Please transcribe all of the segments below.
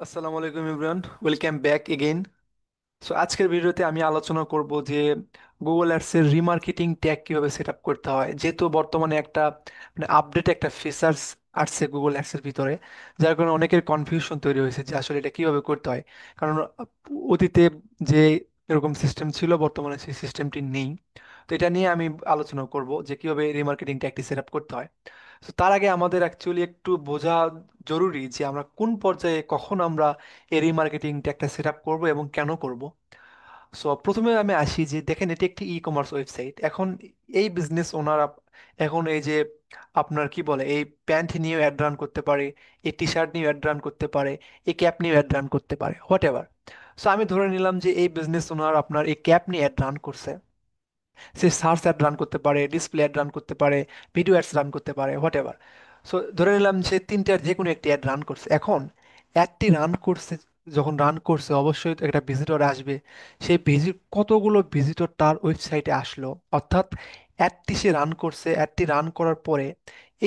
আসসালামু আলাইকুম everyone, welcome back again. So আজকের ভিডিওতে আমি আলোচনা করব যে গুগল অ্যাডস এর রিমার্কেটিং ট্যাগ কিভাবে সেট আপ করতে হয়, যেহেতু বর্তমানে একটা আপডেট একটা ফিচার্স আসছে গুগল অ্যাডস এর ভিতরে, যার কারণে অনেকের কনফিউশন তৈরি হয়েছে যে আসলে এটা কিভাবে করতে হয়। কারণ অতীতে যে এরকম সিস্টেম ছিল, বর্তমানে সেই সিস্টেমটি নেই। তো এটা নিয়ে আমি আলোচনা করব যে কিভাবে রিমার্কেটিং ট্যাগটি সেট আপ করতে হয়। তো তার আগে আমাদের অ্যাকচুয়ালি একটু বোঝা জরুরি যে আমরা কোন পর্যায়ে কখন আমরা এই রিমার্কেটিংটা একটা সেট আপ করবো এবং কেন করব। সো প্রথমে আমি আসি যে দেখেন, এটি একটি ই কমার্স ওয়েবসাইট। এখন এই বিজনেস ওনার এখন এই যে আপনার কি বলে, এই প্যান্ট নিয়েও অ্যাড রান করতে পারে, এই টি শার্ট নিয়েও অ্যাড রান করতে পারে, এই ক্যাপ নিয়েও অ্যাড রান করতে পারে, হোয়াট এভার। সো আমি ধরে নিলাম যে এই বিজনেস ওনার আপনার এই ক্যাপ নিয়ে অ্যাড রান করছে। সে সার্চ অ্যাড রান করতে পারে, ডিসপ্লে অ্যাড রান করতে পারে, ভিডিও অ্যাডস রান করতে পারে, হোয়াট এভার। সো ধরে নিলাম সে তিনটার যে কোনো একটি অ্যাড রান করছে। এখন অ্যাডটি রান করছে, যখন রান করছে অবশ্যই তো একটা ভিজিটর আসবে। সেই কতগুলো ভিজিটর তার ওয়েবসাইটে আসলো, অর্থাৎ অ্যাডটি সে রান করছে, অ্যাডটি রান করার পরে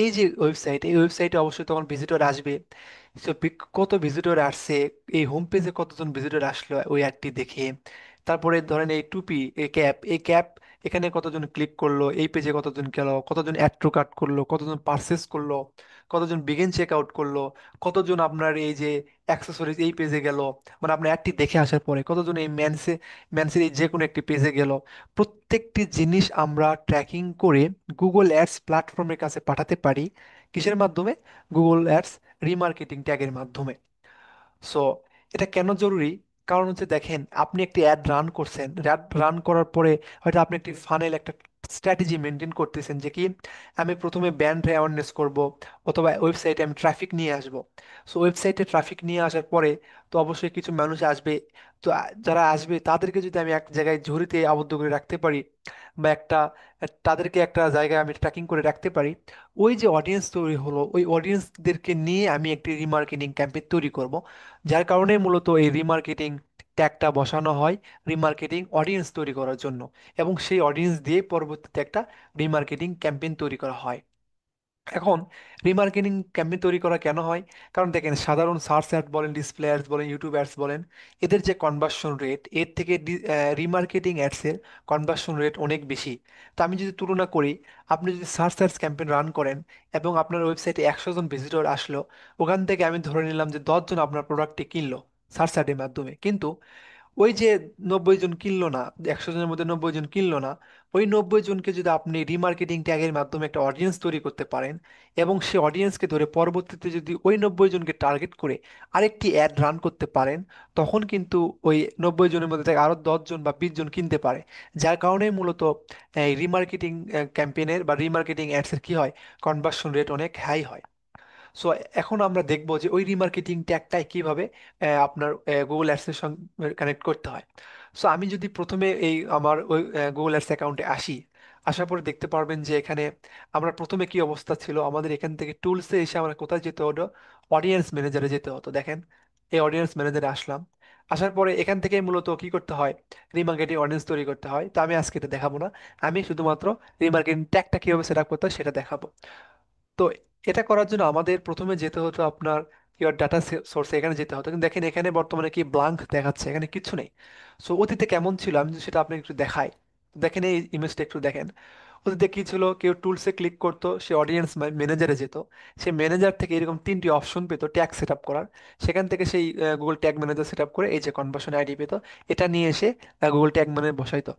এই যে ওয়েবসাইট, এই ওয়েবসাইটে অবশ্যই তখন ভিজিটর আসবে। সো কত ভিজিটর আসছে, এই হোম পেজে কতজন ভিজিটর আসলো ওই অ্যাডটি দেখে। তারপরে ধরেন এই টুপি, এই ক্যাপ এখানে কতজন ক্লিক করলো, এই পেজে কতজন গেল, কতজন অ্যাড টু কার্ট করলো, কতজন পারচেস করলো, কতজন বিগিন চেক আউট করলো, কতজন আপনার এই যে অ্যাক্সেসরিজ এই পেজে গেল, মানে আপনার অ্যাডটি দেখে আসার পরে কতজন এই ম্যানসের এই যে কোনো একটি পেজে গেল। প্রত্যেকটি জিনিস আমরা ট্র্যাকিং করে গুগল অ্যাডস প্ল্যাটফর্মের কাছে পাঠাতে পারি। কিসের মাধ্যমে? গুগল অ্যাডস রিমার্কেটিং ট্যাগের মাধ্যমে। সো এটা কেন জরুরি? কারণ হচ্ছে দেখেন, আপনি একটি অ্যাড রান করছেন, অ্যাড রান করার পরে হয়তো আপনি একটি ফানেল একটা স্ট্র্যাটেজি মেনটেন করতেছেন যে কি, আমি প্রথমে ব্র্যান্ড অ্যাওয়ারনেস করব, অথবা ওয়েবসাইটে আমি ট্রাফিক নিয়ে আসব। সো ওয়েবসাইটে ট্রাফিক নিয়ে আসার পরে তো অবশ্যই কিছু মানুষ আসবে। তো যারা আসবে তাদেরকে যদি আমি এক জায়গায় ঝুড়িতে আবদ্ধ করে রাখতে পারি, বা তাদেরকে একটা জায়গায় আমি ট্র্যাকিং করে রাখতে পারি, ওই যে অডিয়েন্স তৈরি হলো, ওই অডিয়েন্সদেরকে নিয়ে আমি একটি রিমার্কেটিং ক্যাম্পেইন তৈরি করব। যার কারণে মূলত এই রিমার্কেটিং ট্যাগটা বসানো হয়, রিমার্কেটিং অডিয়েন্স তৈরি করার জন্য। এবং সেই অডিয়েন্স দিয়ে পরবর্তীতে একটা রিমার্কেটিং ক্যাম্পেইন তৈরি করা হয়। এখন রিমার্কেটিং ক্যাম্পেইন তৈরি করা কেন হয়? কারণ দেখেন, সাধারণ সার্চ অ্যাড বলেন, ডিসপ্লে অ্যাডস বলেন, ইউটিউব অ্যাডস বলেন, এদের যে কনভার্সন রেট, এর থেকে রিমার্কেটিং অ্যাডসের কনভার্সন রেট অনেক বেশি। তো আমি যদি তুলনা করি, আপনি যদি সার্চ অ্যাডস ক্যাম্পেইন রান করেন এবং আপনার ওয়েবসাইটে 100 জন ভিজিটর আসলো, ওখান থেকে আমি ধরে নিলাম যে 10 জন আপনার প্রোডাক্টটি কিনলো সার্চ অ্যাডের মাধ্যমে। কিন্তু ওই যে 90 জন কিনলো না, 100 জনের মধ্যে 90 জন কিনলো না, ওই 90 জনকে যদি আপনি রিমার্কেটিং ট্যাগের মাধ্যমে একটা অডিয়েন্স তৈরি করতে পারেন, এবং সেই অডিয়েন্সকে ধরে পরবর্তীতে যদি ওই 90 জনকে টার্গেট করে আরেকটি অ্যাড রান করতে পারেন, তখন কিন্তু ওই 90 জনের মধ্যে থেকে আরো 10 জন বা 20 জন কিনতে পারে। যার কারণে মূলত এই রিমার্কেটিং ক্যাম্পেইনের বা রিমার্কেটিং অ্যাডসের কি হয়, কনভার্সন রেট অনেক হাই হয়। সো এখন আমরা দেখব যে ওই রিমার্কেটিং ট্যাগটাই কিভাবে আপনার গুগল অ্যাডসের সঙ্গে কানেক্ট করতে হয়। সো আমি যদি প্রথমে এই আমার ওই গুগল অ্যাডস অ্যাকাউন্টে আসি, আসার পরে দেখতে পারবেন যে এখানে আমরা প্রথমে কি অবস্থা ছিল, আমাদের এখান থেকে টুলসে এসে আমরা কোথায় যেতে হতো, অডিয়েন্স ম্যানেজারে যেতে হতো। দেখেন, এই অডিয়েন্স ম্যানেজারে আসলাম। আসার পরে এখান থেকে মূলত কি করতে হয়, রিমার্কেটিং অডিয়েন্স তৈরি করতে হয়। তো আমি আজকে এটা দেখাবো না, আমি শুধুমাত্র রিমার্কেটিং ট্যাগটা কিভাবে সেট আপ করতে হয় সেটা দেখাবো। তো এটা করার জন্য আমাদের প্রথমে যেতে হতো আপনার ইয়োর ডাটা সোর্সে, এখানে যেতে হতো। কিন্তু দেখেন, এখানে বর্তমানে কি ব্লাঙ্ক দেখাচ্ছে, এখানে কিছু নেই। সো অতীতে কেমন ছিল আমি যদি সেটা আপনাকে একটু দেখাই। দেখেন এই ইমেজটা একটু দেখেন। অতীতে কি ছিল, কেউ টুলসে ক্লিক করতো, সে অডিয়েন্স ম্যানেজারে যেত, সে ম্যানেজার থেকে এরকম তিনটি অপশন পেতো ট্যাগ সেট আপ করার। সেখান থেকে সেই Google tag manager set up করে এই যে কনভার্সন আইডি পেতো, এটা নিয়ে এসে গুগল ট্যাগ ম্যানেজার বসাইতো।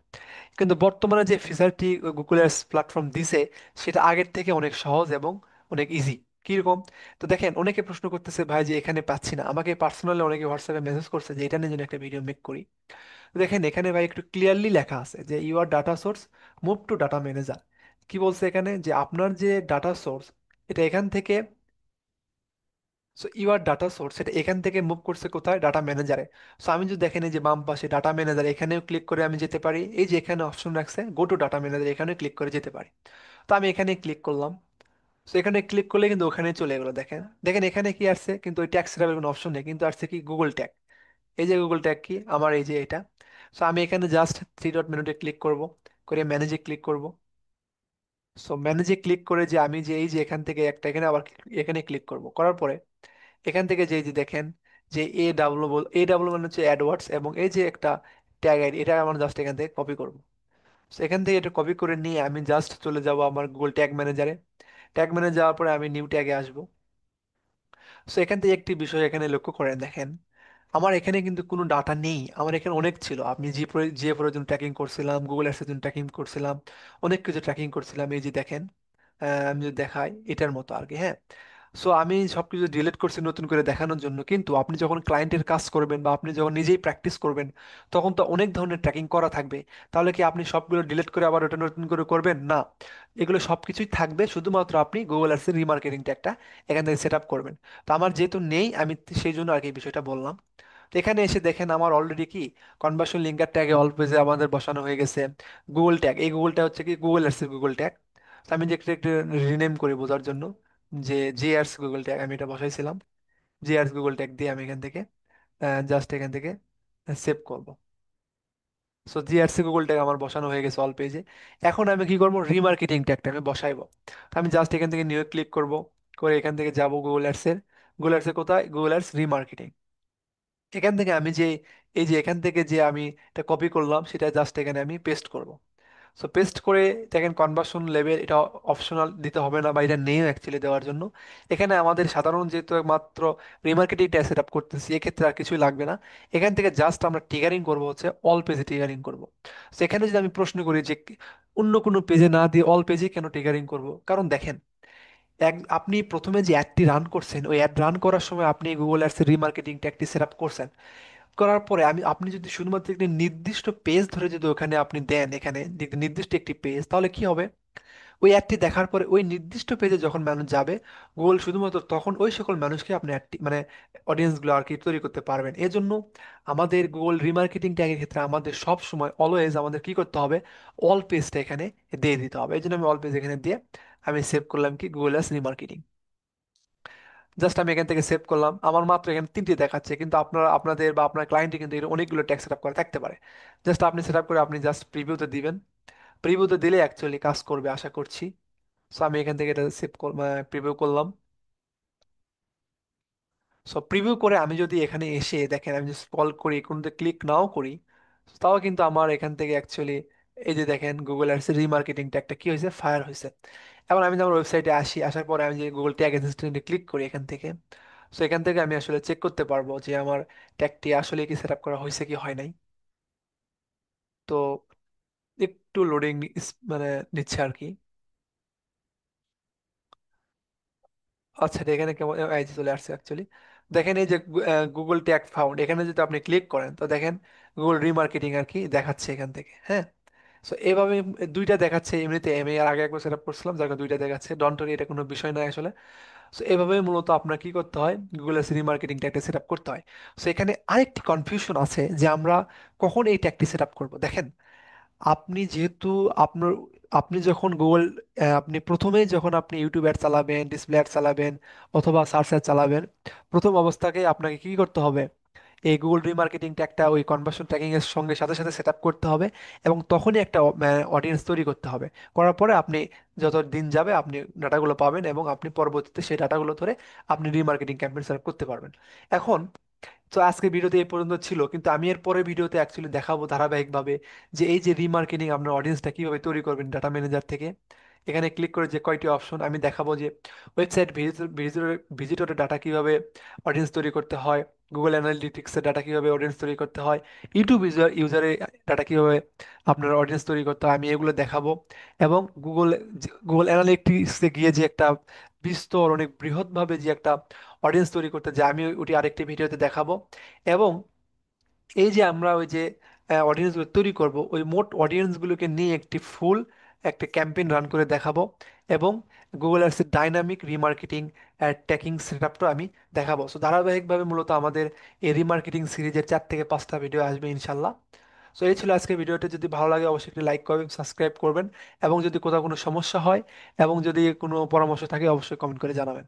কিন্তু বর্তমানে যে ফিচারটি গুগলের প্ল্যাটফর্ম দিছে, সেটা আগের থেকে অনেক সহজ এবং অনেক ইজি। কিরকম? তো দেখেন, অনেকে প্রশ্ন করতেছে ভাই যে এখানে পাচ্ছি না, আমাকে পার্সোনালি অনেকে হোয়াটসঅ্যাপে মেসেজ করছে যে এটা নিয়ে যেন একটা ভিডিও মেক করি। তো দেখেন, এখানে ভাই একটু ক্লিয়ারলি লেখা আছে যে your data source move to data manager. কি বলছে এখানে, যে আপনার যে ডাটা সোর্স, এটা এখান থেকে, সো ইউর ডাটা সোর্স সেটা এখান থেকে মুভ করছে কোথায়, ডাটা ম্যানেজারে। সো আমি যদি দেখেন, এই যে বাম পাশে ডাটা ম্যানেজার, এখানেও ক্লিক করে আমি যেতে পারি। এই যে এখানে অপশন রাখছে গো টু ডাটা ম্যানেজার, এখানেও ক্লিক করে যেতে পারি। তো আমি এখানে ক্লিক করলাম। সো এখানে ক্লিক করলে কিন্তু ওখানে চলে গেলো। দেখেন দেখেন এখানে কি আসছে, কিন্তু ওই ট্যাগ সেটআপের কোনো অপশন নেই, কিন্তু আসছে কি গুগল ট্যাগ। এই যে গুগল ট্যাগ কি আমার, এই যে এটা। সো আমি এখানে জাস্ট থ্রি ডট মেনুতে ক্লিক করব, করে ম্যানেজে ক্লিক করব। সো ম্যানেজে ক্লিক করে যে আমি যে এই যে এখান থেকে একটা, এখানে আবার এখানে ক্লিক করব, করার পরে এখান থেকে যে এই যে দেখেন, যে এ ডাব্লু মানে হচ্ছে অ্যাডওয়ার্ডস, এবং এই যে একটা ট্যাগ আইডি, এটা আমার জাস্ট এখান থেকে কপি করবো। তো এখান থেকে এটা কপি করে নিয়ে আমি জাস্ট চলে যাব আমার গুগল ট্যাগ ম্যানেজারে। ট্যাগ ম্যানেজার যাওয়ার পরে আমি নিউ ট্যাগে আসবো। সো এখান থেকে একটি বিষয় এখানে লক্ষ্য করেন, দেখেন আমার এখানে কিন্তু কোনো ডাটা নেই, আমার এখানে অনেক ছিল। আপনি যে প্রয়োজন ট্র্যাকিং করছিলাম, গুগল অ্যাডসের জন্য ট্র্যাকিং করছিলাম, অনেক কিছু ট্র্যাকিং করছিলাম, এই যে দেখেন। আমি যদি দেখাই এটার মতো আর কি, হ্যাঁ। সো আমি সবকিছু ডিলিট করছি নতুন করে দেখানোর জন্য, কিন্তু আপনি যখন ক্লায়েন্টের কাজ করবেন বা আপনি যখন নিজেই প্র্যাকটিস করবেন, তখন তো অনেক ধরনের ট্র্যাকিং করা থাকবে। তাহলে কি আপনি সবগুলো ডিলিট করে আবার ওটা নতুন করে করবেন? না, এগুলো সবকিছুই থাকবে, শুধুমাত্র আপনি গুগল অ্যাডসের রিমার্কেটিংটা একটা এখান থেকে সেট আপ করবেন। তো আমার যেহেতু নেই, আমি সেই জন্য আর কি এই বিষয়টা বললাম। তো এখানে এসে দেখেন আমার অলরেডি কি কনভার্সন লিঙ্কার ট্যাগে অল পেজে আমাদের বসানো হয়ে গেছে গুগল ট্যাগ। এই গুগলটা হচ্ছে কি গুগল অ্যাডসের গুগল ট্যাগ। আমি যে একটু রিনেম করি বোঝার জন্য, যে জিআরস গুগল ট্যাগ আমি এটা বসাইছিলাম। জিআরস গুগল ট্যাগ দিয়ে আমি এখান থেকে জাস্ট এখান থেকে সেভ করব। সো জিআরসি গুগল ট্যাগ আমার বসানো হয়ে গেছে অল পেজে। এখন আমি কি করবো, রিমার্কেটিং ট্যাগটা আমি বসাইবো। আমি জাস্ট এখান থেকে নিউ ক্লিক করব, করে এখান থেকে যাব গুগল অ্যাডসের। গুগল অ্যাডসের কোথায়, গুগল অ্যাডস রিমার্কেটিং। এখান থেকে আমি যে এই যে এখান থেকে যে আমি এটা কপি করলাম, সেটা জাস্ট এখানে আমি পেস্ট করব। সো পেস্ট করে দেখেন কনভার্সন লেভেল এটা অপশনাল দিতে হবে না, বা এটা নেই অ্যাকচুয়ালি দেওয়ার জন্য। এখানে আমাদের সাধারণ যেহেতু মাত্র রিমার্কেটিংটা সেট আপ করতেছি, এক্ষেত্রে আর কিছুই লাগবে না। এখান থেকে জাস্ট আমরা টিগারিং করব, হচ্ছে অল পেজে টিগারিং করব। তো এখানে যদি আমি প্রশ্ন করি যে অন্য কোনো পেজে না দিয়ে অল পেজে কেন টিগারিং করব, কারণ দেখেন আপনি প্রথমে যে অ্যাডটি রান করছেন, ওই অ্যাড রান করার সময় আপনি গুগল অ্যাডসের রিমার্কেটিং ট্যাগটি সেট আপ করছেন। করার পরে আপনি যদি শুধুমাত্র একটি নির্দিষ্ট পেজ ধরে যদি ওখানে আপনি দেন, এখানে নির্দিষ্ট একটি পেজ, তাহলে কি হবে, ওই অ্যাডটি দেখার পরে ওই নির্দিষ্ট পেজে যখন মানুষ যাবে, গুগল শুধুমাত্র তখন ওই সকল মানুষকে আপনি অ্যাডটি মানে অডিয়েন্সগুলো আর কি তৈরি করতে পারবেন। এজন্য আমাদের গুগল রিমার্কেটিং ট্যাগের ক্ষেত্রে আমাদের সব সময় অলওয়েজ আমাদের কি করতে হবে, অল পেজটা এখানে দিয়ে দিতে হবে। এই জন্য আমি অল পেজ এখানে দিয়ে আমি সেভ করলাম কি গুগল অ্যাডস রিমার্কেটিং। জাস্ট আমি এখান থেকে সেভ করলাম। আমার মাত্র এখানে তিনটি দেখাচ্ছে, কিন্তু আপনাদের বা আপনার ক্লায়েন্টে কিন্তু এখানে অনেকগুলো ট্যাক্স সেট আপ করা থাকতে পারে। জাস্ট আপনি সেট আপ করে আপনি জাস্ট প্রিভিউতে দিবেন। প্রিভিউতে দিলে অ্যাকচুয়ালি কাজ করবে আশা করছি। সো আমি এখান থেকে এটা প্রিভিউ করলাম। সো প্রিভিউ করে আমি যদি এখানে এসে দেখেন, আমি যদি স্ক্রল করি, কোনোতে ক্লিক নাও করি, তাও কিন্তু আমার এখান থেকে অ্যাকচুয়ালি এই যে দেখেন গুগল অ্যাডস রিমার্কেটিং ট্যাগটা কি হয়েছে, ফায়ার হয়েছে। এখন আমি যে আমার ওয়েবসাইটে আসি, আসার পরে আমি যে গুগল ট্যাগ অ্যাসিস্ট্যান্টে ক্লিক করি এখান থেকে, সো এখান থেকে আমি আসলে চেক করতে পারবো যে আমার ট্যাগটি আসলে কি সেট আপ করা হয়েছে কি হয় নাই। তো একটু লোডিং মানে নিচ্ছে আর কি। আচ্ছা এটা এখানে কেমন এই যে চলে আসছে অ্যাকচুয়ালি। দেখেন এই যে গুগল ট্যাগ ফাউন্ড, এখানে যদি আপনি ক্লিক করেন তো দেখেন গুগল রিমার্কেটিং আর কি দেখাচ্ছে এখান থেকে, হ্যাঁ। সো এভাবে দুইটা দেখাচ্ছে এমনিতে, আমি আর আগে একবার সেট আপ করছিলাম যার কারণে দুইটা দেখাচ্ছে, ডন্ট ওয়ারি, এটা কোনো বিষয় নয় আসলে। সো এভাবে মূলত আপনার কি করতে হয়, গুগল এস রিমার্কেটিং ট্যাগটা সেট আপ করতে হয়। সো এখানে আরেকটি কনফিউশন আছে যে আমরা কখন এই ট্যাগটি সেট আপ করবো। দেখেন আপনি যেহেতু আপনার আপনি যখন আপনি প্রথমেই যখন আপনি ইউটিউব অ্যাড চালাবেন, ডিসপ্লে অ্যাড চালাবেন, অথবা সার্চ অ্যাড চালাবেন, প্রথম অবস্থাকে আপনাকে কি করতে হবে, এই গুগল রিমার্কেটিং ট্যাগটা ওই কনভার্সন ট্র্যাকিং এর সঙ্গে সাথে সাথে সেট আপ করতে হবে, এবং তখনই একটা অডিয়েন্স তৈরি করতে হবে। করার পরে আপনি যত দিন যাবে আপনি ডাটাগুলো পাবেন, এবং আপনি পরবর্তীতে সেই ডাটাগুলো ধরে আপনি রিমার্কেটিং ক্যাম্পেইন সেট আপ করতে পারবেন। এখন তো আজকে ভিডিওতে এই পর্যন্ত ছিল, কিন্তু আমি এর পরের ভিডিওতে অ্যাকচুয়ালি দেখাবো ধারাবাহিকভাবে যে এই যে রিমার্কেটিং আপনার অডিয়েন্সটা কিভাবে তৈরি করবেন ডাটা ম্যানেজার থেকে। এখানে ক্লিক করে যে কয়টি অপশন আমি দেখাবো, যে ওয়েবসাইট ভিজিটরের ডাটা কিভাবে অডিয়েন্স তৈরি করতে হয়, গুগল অ্যানালিটিক্সের ডাটা কিভাবে অডিয়েন্স তৈরি করতে হয়, ইউটিউব ইউজারের ডাটা কিভাবে আপনার অডিয়েন্স তৈরি করতে হয়, আমি এগুলো দেখাবো। এবং গুগল অ্যানালিটিক্সে গিয়ে যে একটা বিস্তর অনেক বৃহৎভাবে যে একটা অডিয়েন্স তৈরি করতে যায়, আমি ওটি আরেকটি ভিডিওতে দেখাবো। এবং এই যে আমরা ওই যে অডিয়েন্সগুলো তৈরি করব, ওই মোট অডিয়েন্সগুলোকে নিয়ে একটি ফুল একটা ক্যাম্পেইন রান করে দেখাবো। এবং গুগল অ্যাডসের ডাইনামিক রিমার্কেটিং ট্যাকিং সেটআপটা আমি দেখাবো। সো ধারাবাহিকভাবে মূলত আমাদের এই রিমার্কেটিং সিরিজের 4 থেকে 5টা ভিডিও আসবে ইনশাল্লাহ। সো এই ছিল আজকে ভিডিওটা, যদি ভালো লাগে অবশ্যই একটি লাইক করবেন, সাবস্ক্রাইব করবেন, এবং যদি কোথাও কোনো সমস্যা হয় এবং যদি কোনো পরামর্শ থাকে অবশ্যই কমেন্ট করে জানাবেন।